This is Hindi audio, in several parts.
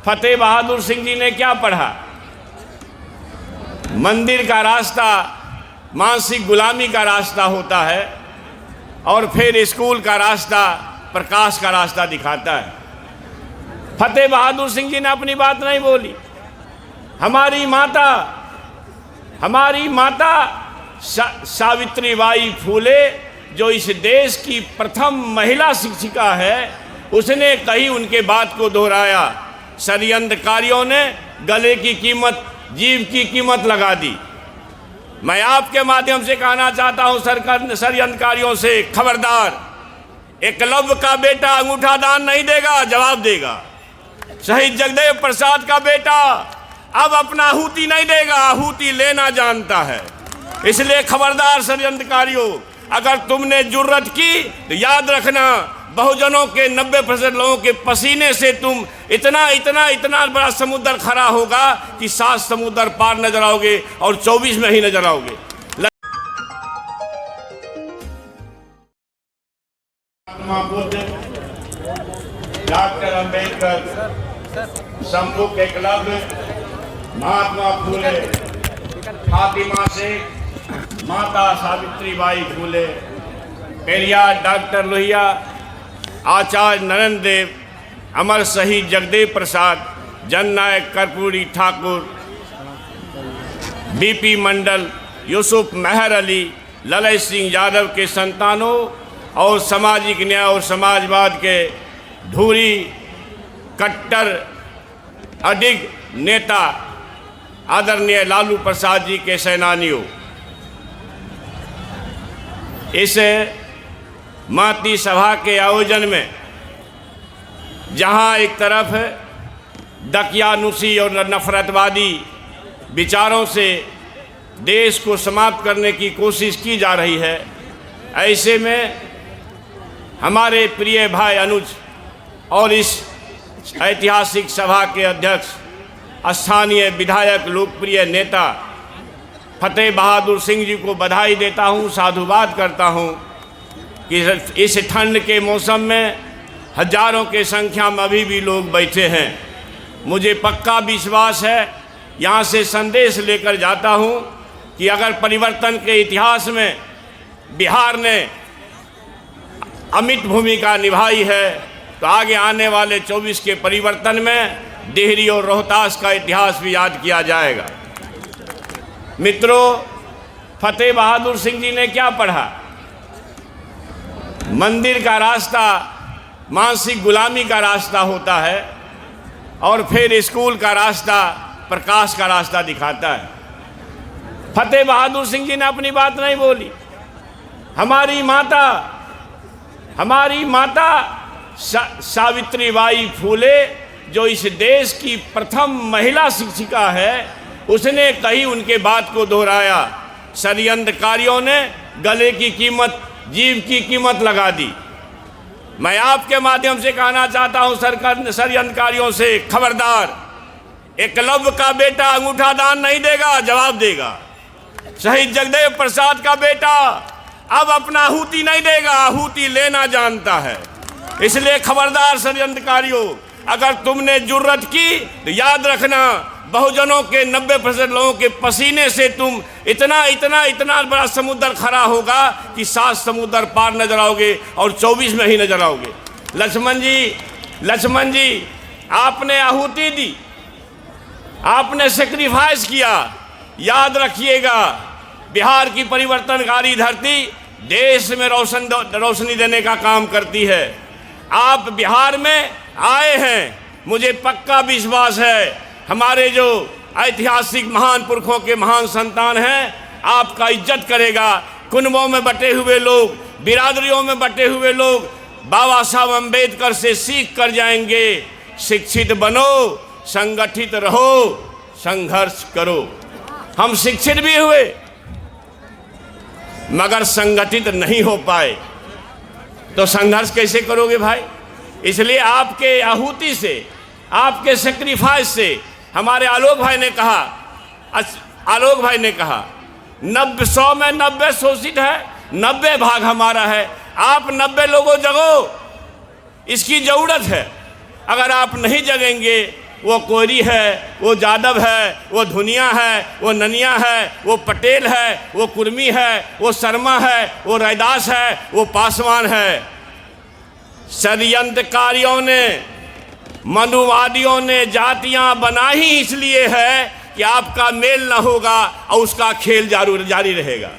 फतेह बहादुर सिंह जी ने क्या पढ़ा? मंदिर का रास्ता मानसिक गुलामी का रास्ता होता है और फिर स्कूल का रास्ता प्रकाश का रास्ता दिखाता है। फतेह बहादुर सिंह जी ने अपनी बात नहीं बोली। हमारी माता सावित्रीबाई फूले जो इस देश की प्रथम महिला शिक्षिका है, उसने कही उनके बात को दोहराया। षड्यंत्रकारियों ने गले की कीमत, जीव की कीमत लगा दी। मैं आपके माध्यम से कहना चाहता हूं सरकार षड्यंत्रकारियों से, खबरदार। एकलव्य का बेटा अंगूठा दान नहीं देगा, जवाब देगा। शहीद जगदेव प्रसाद का बेटा अब अपना आहुति नहीं देगा, आहुति लेना जानता है। इसलिए खबरदार षड्यंत्रकारियों, अगर तुमने जुर्रत की तो याद रखना, बहुजनों के 90% लोगों के पसीने से तुम इतना बड़ा समुद्र खड़ा होगा कि 7 समुद्र पार नजर आओगे और 24 में ही नजर आओगे। डॉक्टर अंबेडकर, सम्मुख एकलव्य, महात्मा फूले, फातिमा शेख, माता सावित्रीबाई फूले, पेरियार डॉक्टर लोहिया, आचार्य नरेंद्र देव, अमर शहीद जगदेव प्रसाद, जननायक कर्पूरी ठाकुर, बीपी मंडल, यूसुफ मेहर अली, ललन सिंह यादव के संतानों और सामाजिक न्याय और समाजवाद के धुरी कट्टर अडिग नेता आदरणीय लालू प्रसाद जी के सेनानियों, इस महती सभा के आयोजन में जहां एक तरफ दकियानुसी और नफरतवादी विचारों से देश को समाप्त करने की कोशिश की जा रही है, ऐसे में हमारे प्रिय भाई अनुज और इस ऐतिहासिक सभा के अध्यक्ष स्थानीय विधायक लोकप्रिय नेता फतेह बहादुर सिंह जी को बधाई देता हूं, साधुवाद करता हूं कि इस ठंड के मौसम में हजारों के संख्या में अभी भी लोग बैठे हैं। मुझे पक्का विश्वास है, यहाँ से संदेश लेकर जाता हूँ कि अगर परिवर्तन के इतिहास में बिहार ने अमिट भूमिका निभाई है तो आगे आने वाले 24 के परिवर्तन में डिहरी और रोहतास का इतिहास भी याद किया जाएगा। मित्रों, फतेह बहादुर सिंह जी ने क्या पढ़ा? मंदिर का रास्ता मानसिक गुलामी का रास्ता होता है और फिर स्कूल का रास्ता प्रकाश का रास्ता दिखाता है। फतेह बहादुर सिंह जी ने अपनी बात नहीं बोली। हमारी माता सावित्रीबाई फूले जो इस देश की प्रथम महिला शिक्षिका है, उसने कही उनके बात को दोहराया। षड्यंत्रकारियों ने गले की कीमत, जीव की कीमत लगा दी। मैं आपके माध्यम से कहना चाहता हूं सरकार षड्यंत्रकारियों से, खबरदार। एकलव्य का बेटा अंगूठा दान नहीं देगा, जवाब देगा। शहीद जगदेव प्रसाद का बेटा अब अपना आहुति नहीं देगा, आहुति लेना जानता है। इसलिए खबरदार षड्यंत्रकारियों, अगर तुमने जुर्रत की तो याद रखना, बहुजनों के 90% लोगों के पसीने से तुम इतना बड़ा समुद्र खड़ा होगा कि 7 समुद्र पार नजर आओगे और 24 में ही नजर आओगे। लक्ष्मण जी, आपने आहुति दी, आपने सेक्रीफाइस किया। याद रखिएगा, बिहार की परिवर्तनकारी धरती देश में रोशनी देने का काम करती है। आप बिहार में आए हैं, मुझे पक्का विश्वास है हमारे जो ऐतिहासिक महान पुरखों के महान संतान हैं, आपका इज्जत करेगा। कुनबों में बटे हुए लोग, बिरादरियों में बटे हुए लोग बाबा साहब अम्बेडकर से सीख कर जाएंगे। शिक्षित बनो, संगठित रहो, संघर्ष करो। हम शिक्षित भी हुए मगर संगठित नहीं हो पाए तो संघर्ष कैसे करोगे भाई? इसलिए आपके आहुति से, आपके सेक्रीफाइस से, हमारे आलोक भाई ने कहा 100 में 90 शोषित है, 90 भाग हमारा है। आप 90 लोगों जगो, इसकी जरूरत है। अगर आप नहीं जगेंगे वो कोरी है, वो जादव है, वो धुनिया है, वो ननिया है, वो पटेल है, वो कुर्मी है, वो शर्मा है, वो रैदास है, वो पासवान है। षड्यंत्रकारियों ने, मनुवादियों ने जातियां बना ही इसलिए है कि आपका मेल न होगा और उसका खेल जारी रहेगा।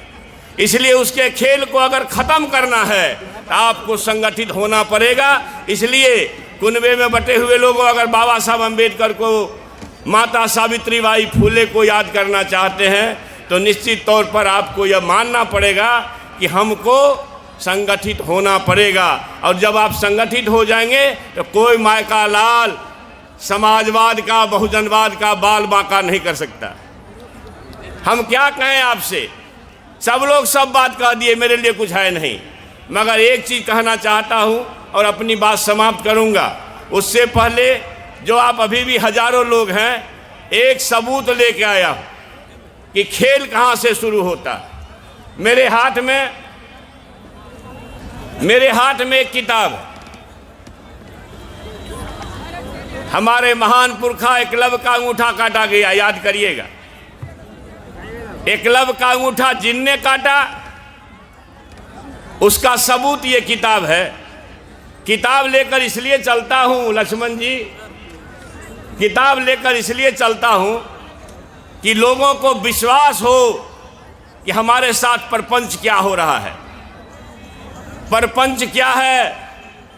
इसलिए उसके खेल को अगर ख़त्म करना है तो आपको संगठित होना पड़ेगा। इसलिए कुनबे में बटे हुए लोगों, अगर बाबा साहब अम्बेडकर को, माता सावित्रीबाई फुले को याद करना चाहते हैं तो निश्चित तौर पर आपको यह मानना पड़ेगा कि हमको संगठित होना पड़ेगा। और जब आप संगठित हो जाएंगे तो कोई मायका लाल समाजवाद का, बहुजनवाद का बाल बांका नहीं कर सकता। हम क्या कहें आपसे, सब लोग सब बात कह दिए, मेरे लिए कुछ है नहीं। मगर एक चीज़ कहना चाहता हूँ और अपनी बात समाप्त करूँगा। उससे पहले जो आप अभी भी हजारों लोग हैं, एक सबूत लेके आया हूँ कि खेल कहाँ से शुरू होता। मेरे हाथ में एक किताब है। हमारे महान पुरखा एकलव्य का अंगूठा काटा गया, याद करिएगा। एकलव्य का अंगूठा जिनने काटा, उसका सबूत ये किताब है। किताब लेकर इसलिए चलता हूँ लक्ष्मण जी, किताब लेकर इसलिए चलता हूँ कि लोगों को विश्वास हो कि हमारे साथ प्रपंच क्या हो रहा है। प्रपंच क्या है?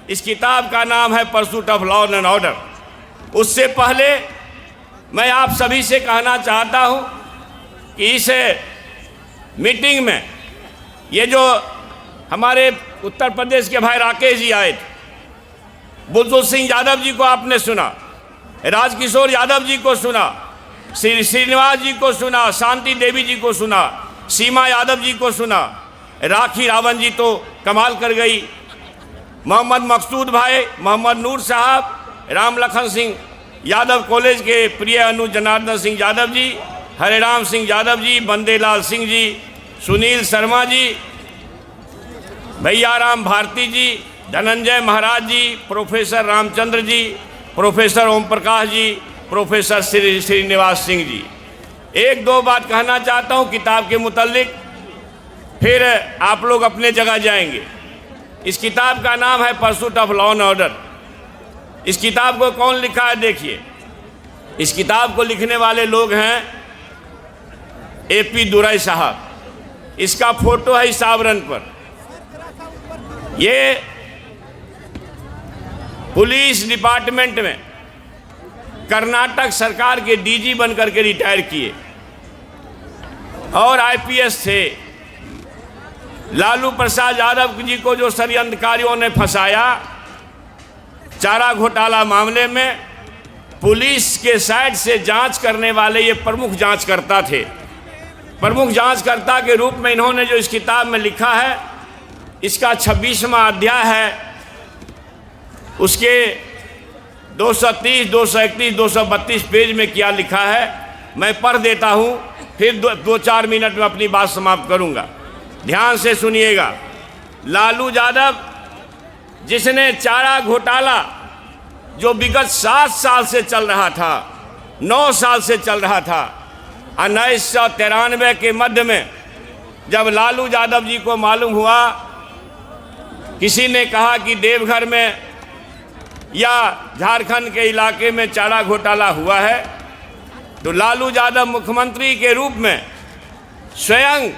इस किताब का नाम है pursuit of law and order. उससे पहले मैं आप सभी से कहना चाहता हूँ कि इस मीटिंग में ये जो हमारे उत्तर प्रदेश के भाई राकेश जी आए थे, बुलबुल सिंह यादव जी को आपने सुना, राजकिशोर यादव जी को सुना, श्रीनिवास जी को सुना, शांति देवी जी को सुना, सीमा यादव जी को सुना, राखी रावण जी तो कमाल कर गई, मोहम्मद मकसूद भाई, मोहम्मद नूर साहब, राम लखन सिंह यादव कॉलेज के प्रिय अनु जनार्दन सिंह यादव जी, हरिराम सिंह यादव जी, बंदेलाल सिंह जी, सुनील शर्मा जी, भैयाराम भारती जी, धनंजय महाराज जी, professor Ramchandra ji, professor Om Prakash ji, professor Srinivas Singh ji. एक दो बात कहना चाहता हूँ किताब के मुतल्लिक, फिर आप लोग अपने जगह जाएंगे। इस किताब का नाम है pursuit of law and order. इस किताब को कौन लिखा है? देखिए, इस किताब को लिखने वाले लोग हैं AP दुराई साहब। इसका फोटो है इस आवरण पर। ये पुलिस डिपार्टमेंट में कर्नाटक सरकार के DG बनकर के रिटायर किए और IPS थे। लालू प्रसाद यादव जी को जो षड्यंत्रकारियों ने फंसाया चारा घोटाला मामले में, पुलिस के साइड से जांच करने वाले ये प्रमुख जांचकर्ता थे। प्रमुख जांचकर्ता के रूप में इन्होंने जो इस किताब में लिखा है, इसका 26वां अध्याय है। उसके 230, 231, 232 पेज में क्या लिखा है मैं पढ़ देता हूँ, फिर दो चार मिनट में अपनी बात समाप्त करूँगा। ध्यान से सुनिएगा। लालू यादव, जिसने चारा घोटाला जो विगत 7 साल से चल रहा था, 9 साल से चल रहा था, 1993 के मध्य में जब लालू यादव जी को मालूम हुआ, किसी ने कहा कि देवघर में या झारखंड के इलाके में चारा घोटाला हुआ है, तो लालू यादव मुख्यमंत्री के रूप में स्वयं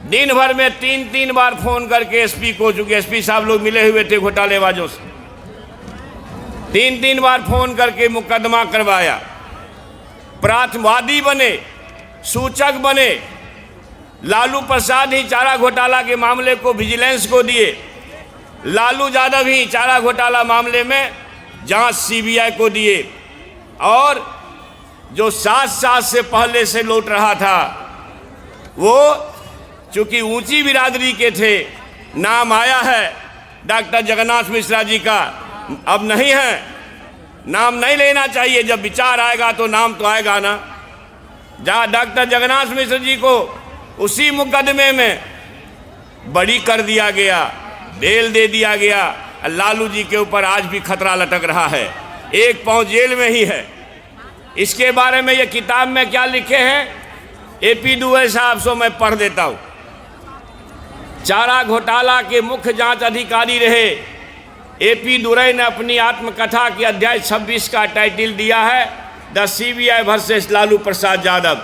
दिन भर में 3 बार फोन करके SP को, चूँकि SP साहब लोग मिले हुए थे घोटालेबाजों से, 3 बार फोन करके मुकदमा करवाया। प्राथवादी बने, सूचक बने। लालू प्रसाद ही चारा घोटाला के मामले को विजिलेंस को दिए, लालू यादव ही चारा घोटाला मामले में जांच CBI को दिए। और जो 7 साल से पहले से लौट रहा था, वो चूँकि ऊंची बिरादरी के थे, नाम आया है डॉक्टर जगन्नाथ मिश्रा जी का, अब नहीं है, नाम नहीं लेना चाहिए। जब विचार आएगा तो नाम तो आएगा ना। जहाँ डॉक्टर जगन्नाथ मिश्रा जी को उसी मुकदमे में बरी कर दिया गया, बेल दे दिया गया, लालू जी के ऊपर आज भी खतरा लटक रहा है। एक पाँव जेल में ही है। इसके बारे में ये किताब में क्या लिखे हैं AP दुबे साहब से मैं पढ़ देता हूँ। चारा घोटाला के मुख्य जांच अधिकारी रहे AP दुबे ने अपनी आत्मकथा के अध्याय 26 का टाइटल दिया है the CBI versus Lalu Prasad Yadav.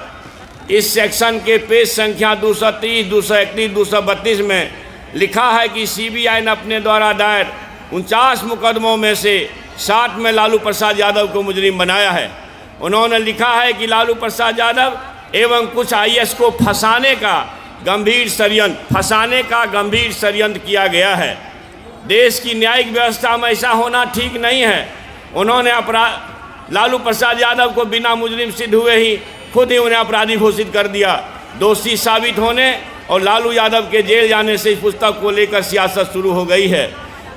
इस सेक्शन के पेज संख्या 230, 231, 232 में लिखा है कि CBI ने अपने द्वारा दायर 49 मुकदमों में से 60 में लालू प्रसाद यादव को मुजरिम बनाया है। उन्होंने लिखा है कि लालू प्रसाद यादव एवं कुछ IAS को फंसाने का गंभीर षड्यंत्र किया गया है। देश की न्यायिक व्यवस्था में ऐसा होना ठीक नहीं है। उन्होंने लालू प्रसाद यादव को बिना मुजरिम सिद्ध हुए ही खुद ही उन्हें अपराधी घोषित कर दिया। दोषी साबित होने और लालू यादव के जेल जाने से इस पुस्तक को लेकर सियासत शुरू हो गई है।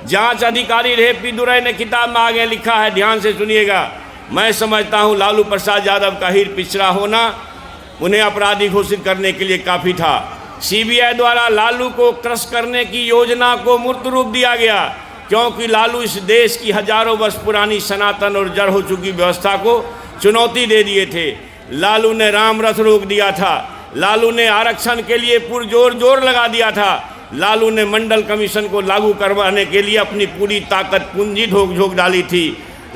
जांच अधिकारी AP दुबे ने किताब में आगे लिखा है, ध्यान से सुनिएगा। मैं समझता हूं लालू प्रसाद यादव का हीर पिछड़ा होना उन्हें अपराधी घोषित करने के लिए काफ़ी था। CBI द्वारा लालू को क्रश करने की योजना को मूर्त रूप दिया गया क्योंकि लालू इस देश की हजारों वर्ष पुरानी सनातन और जड़ हो चुकी व्यवस्था को चुनौती दे दिए थे। लालू ने राम रथ रोक दिया था। लालू ने आरक्षण के लिए जोर लगा दिया था। लालू ने मंडल कमीशन को लागू करवाने के लिए अपनी पूरी ताकत पूंजी झोंक डाली थी।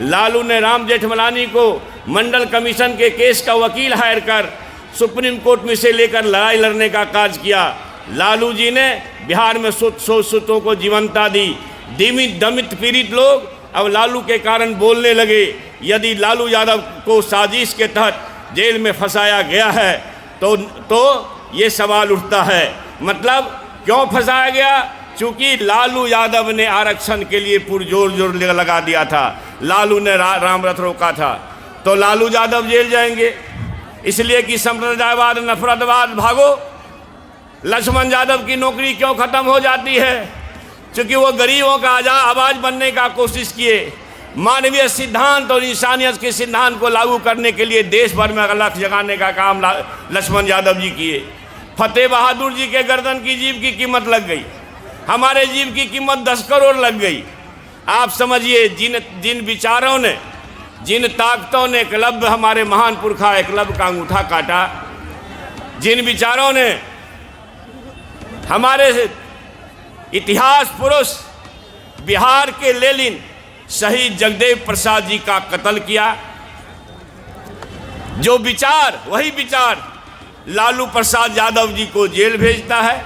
लालू ने राम जेठमलानी को मंडल कमीशन के केस का वकील हायर कर सुप्रीम कोर्ट में से लेकर लड़ाई लड़ने का कार्य किया। लालू जी ने बिहार में सूतों को जीवंता दी। दमित पीड़ित लोग अब लालू के कारण बोलने लगे। यदि लालू यादव को साजिश के तहत जेल में फंसाया गया है तो ये सवाल उठता है, मतलब क्यों फंसाया गया? चूँकि लालू यादव ने आरक्षण के लिए पुरजोर लगा दिया था। लालू ने राम रथ रोका था, तो लालू यादव जेल जाएंगे। इसलिए कि संप्रदायवाद, नफरतवाद भागो। लक्ष्मण यादव की नौकरी क्यों खत्म हो जाती है? क्योंकि वो गरीबों का आवाज़ बनने का कोशिश किए। मानवीय सिद्धांत और इंसानियत के सिद्धांत को लागू करने के लिए देश भर में अलख जगाने का काम लक्ष्मण यादव जी किए। फतेह बहादुर जी के गर्दन की जीभ की कीमत लग गई, हमारे जीव की कीमत 10 करोड़ लग गई। आप समझिए, जिन विचारों ने, जिन ताकतों ने एकलव्य, हमारे महान पुरखा एकलव्य का अंगूठा काटा, जिन विचारों ने हमारे इतिहास पुरुष बिहार के लेनिन शहीद जगदेव प्रसाद जी का कत्ल किया, जो विचार, वही विचार लालू प्रसाद यादव जी को जेल भेजता है,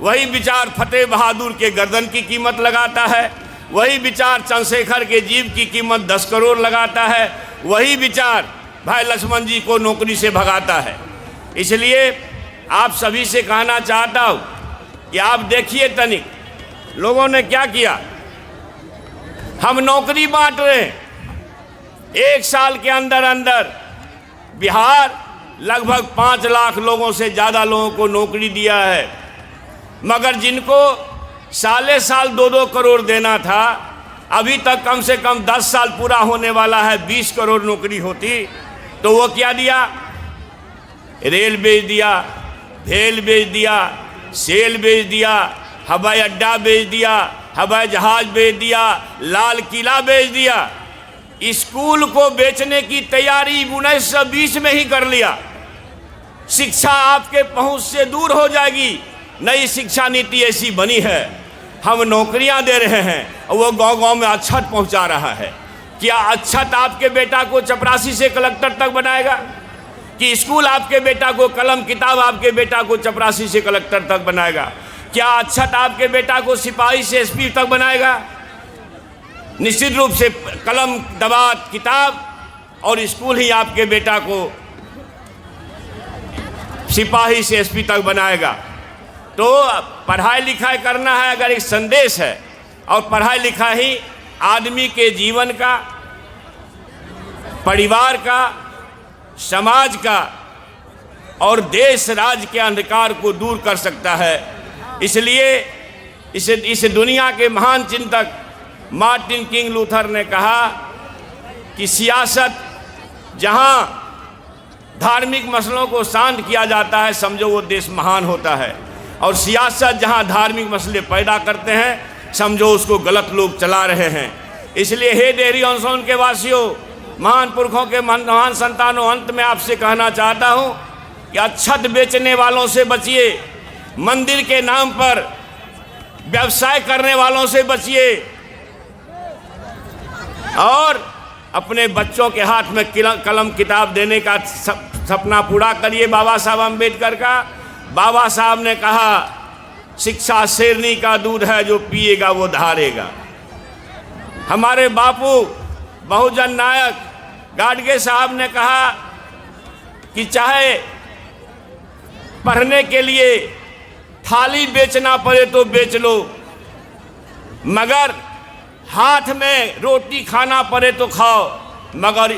वही विचार फतेह बहादुर के गर्दन की कीमत लगाता है, वही विचार चंद्रशेखर के जीव की कीमत 10 करोड़ लगाता है, वही विचार भाई लक्ष्मण जी को नौकरी से भगाता है। इसलिए आप सभी से कहना चाहता हूँ कि आप देखिए तनिक लोगों ने क्या किया। हम नौकरी बांट रहे हैं। 1 साल के अंदर अंदर बिहार लगभग 5 लाख लोगों से ज़्यादा लोगों को नौकरी दिया है, मगर जिनको साले साल 2-2 करोड़ देना था, अभी तक कम से कम 10 साल पूरा होने वाला है, 20 करोड़ नौकरी होती तो वो क्या दिया? रेल बेच दिया, भेल बेच दिया, सेल बेच दिया, हवाई अड्डा बेच दिया, हवाई जहाज बेच दिया, लाल किला बेच दिया। स्कूल को बेचने की तैयारी 1920 में ही कर लिया। शिक्षा आपके पहुंच से दूर हो जाएगी। नई शिक्षा नीति ऐसी बनी है, हम नौकरियां दे रहे हैं और वो गांव-गांव में अक्षत पहुंचा रहा है। क्या अक्षत आपके बेटा को चपरासी से कलेक्टर तक बनाएगा? कि स्कूल आपके बेटा को, कलम किताब आपके बेटा को चपरासी से कलेक्टर तक बनाएगा? क्या अक्षत आपके बेटा को सिपाही से SP तक बनाएगा? निश्चित रूप से कलम, दवात, किताब और स्कूल ही आपके बेटा को सिपाही से SP तक बनाएगा। तो पढ़ाई लिखाई करना है अगर एक संदेश है, और पढ़ाई लिखाई ही आदमी के जीवन का, परिवार का, समाज का और देश राज्य के अंधकार को दूर कर सकता है। इसलिए इस दुनिया के महान चिंतक मार्टिन किंग लूथर ने कहा कि सियासत जहां धार्मिक मसलों को शांत किया जाता है, समझो वो देश महान होता है, और सियासत जहां धार्मिक मसले पैदा करते हैं, समझो उसको गलत लोग चला रहे हैं। इसलिए हे डेहरी ऑन सोन के वासियों, महान पुरखों के महान संतानों, अंत में आपसे कहना चाहता हूं कि अक्षत बेचने वालों से बचिए, मंदिर के नाम पर व्यवसाय करने वालों से बचिए और अपने बच्चों के हाथ में कलम किताब देने का सपना पूरा करिए बाबा साहब अम्बेडकर का। बाबा साहब ने कहा, शिक्षा शेरनी का दूध है, जो पिएगा वो धारेगा। हमारे बापू बहुजन नायक गाडगे साहब ने कहा कि चाहे पढ़ने के लिए थाली बेचना पड़े तो बेच लो, मगर हाथ में रोटी खाना पड़े तो खाओ, मगर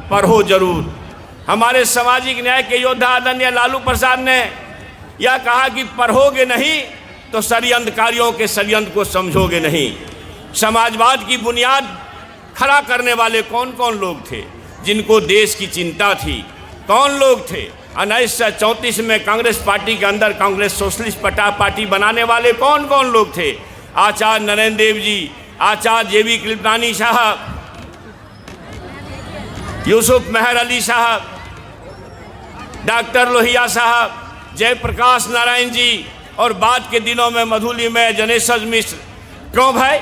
पढ़ो जरूर। हमारे सामाजिक न्याय के योद्धा आदरणीय लालू प्रसाद ने यह कहा कि पढ़ोगे नहीं तो षड्यंत्रकारियों के षड्यंत्र को समझोगे नहीं। समाजवाद की बुनियाद खड़ा करने वाले कौन कौन लोग थे जिनको देश की चिंता थी? कौन लोग थे? 1934 में कांग्रेस पार्टी के अंदर कांग्रेस सोशलिस्ट पार्टी बनाने वाले कौन कौन लोग थे? आचार्य नरेंद्र देव जी, आचार्य जेबी कृपलानी साहब, यूसुफ मेहर अली साहब, डॉक्टर लोहिया साहब, जयप्रकाश नारायण जी और बाद के दिनों में मधुली में जनेश्वर मिश्र। क्यों भाई?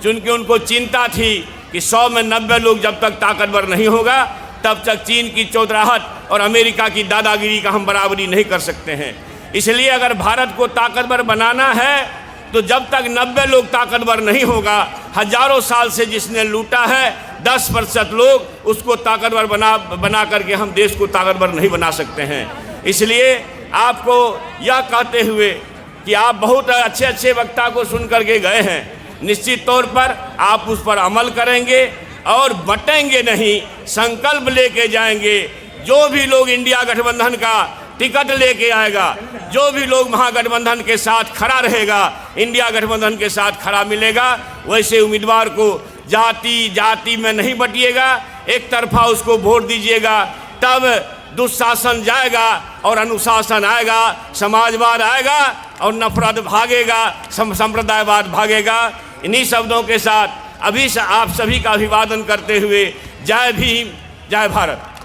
चूंकि उनको चिंता थी कि 100 में 90 लोग जब तक ताकतवर नहीं होगा तब तक चीन की चौधराहट और अमेरिका की दादागिरी का हम बराबरी नहीं कर सकते हैं। इसलिए अगर भारत को ताकतवर बनाना है तो जब तक 90 लोग ताकतवर नहीं होगा, हजारों साल से जिसने लूटा है 10% लोग उसको ताकतवर बना करके हम देश को ताकतवर नहीं बना सकते हैं। इसलिए आपको यह कहते हुए कि आप बहुत अच्छे अच्छे वक्ता को सुन करके गए हैं, निश्चित तौर पर आप उस पर अमल करेंगे और बटेंगे नहीं, संकल्प लेके जाएंगे। जो भी लोग इंडिया गठबंधन का टिकट लेके आएगा, जो भी लोग महागठबंधन के साथ खड़ा रहेगा, इंडिया गठबंधन के साथ खड़ा मिलेगा, वैसे उम्मीदवार को जाति जाति में नहीं बटिएगा, एक तरफा उसको वोट दीजिएगा, तब दुशासन जाएगा और अनुशासन आएगा, समाजवाद आएगा और नफरत भागेगा, संप्रदायवाद भागेगा। इन्हीं शब्दों के साथ अभी से आप सभी का अभिवादन करते हुए जय भीम, जय भारत।